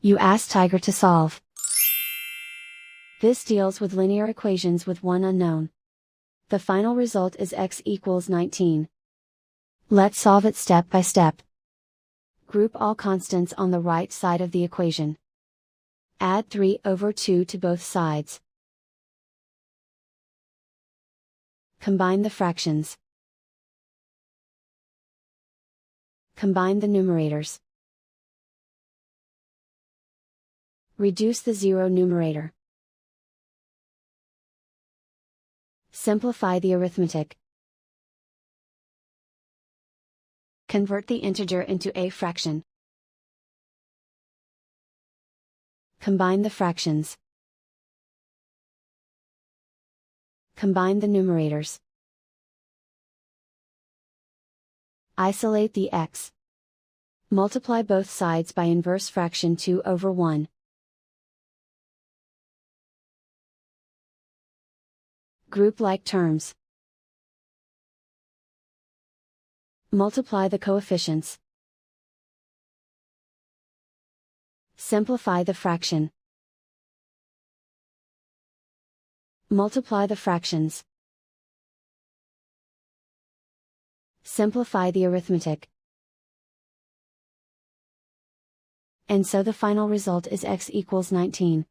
You ask Tiger to solve. This deals with linear equations with one unknown. The final result is x equals 19. Let's solve it step by step. Group all constants on the right side of the equation. Add 3/2 to both sides. Combine the fractions. Combine the numerators. Reduce the zero numerator. Simplify the arithmetic. Convert the integer into a fraction. Combine the fractions. Combine the numerators. Isolate the x. Multiply both sides by inverse fraction 2/1. Group like terms. Multiply the coefficients. Simplify the fraction. Multiply the fractions. Simplify the arithmetic. And so the final result is x equals 19.